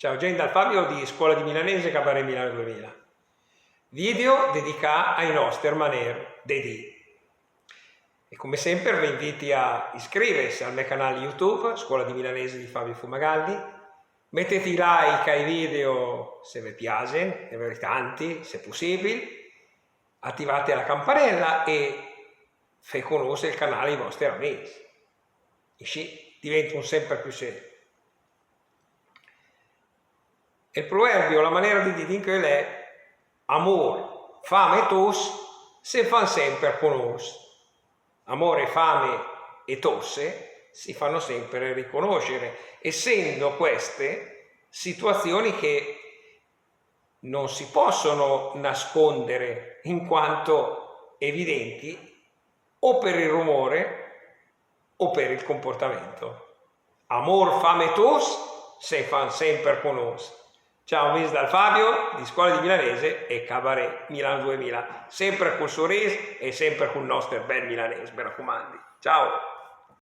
Ciao, Gen dal Fabio di Scuola di Milanese Cabaret Milano 2000. Video dedicato ai nostri hermaner Dedì. E come sempre vi invito a iscriversi al mio canale YouTube, Scuola di Milanese di Fabio Fumagalli. Mettete like ai video se vi piace, ne avete tanti, se possibile. Attivate la campanella e fate conoscere il canale ai vostri amici. E sì, diventano sempre più seri. Il proverbio, la maniera di dire è amore, fame e tosse si fanno sempre conoscere. Amore, fame e tosse si fanno sempre riconoscere, essendo queste situazioni che non si possono nascondere in quanto evidenti o per il rumore o per il comportamento. Amor, fame e tosse si fanno sempre conoscere. Ciao, Miss dal Fabio di Scuola di Milanese e Cabaret Milano 2000, sempre col sorriso e sempre con il nostro bel milanese, mi raccomando. Ciao!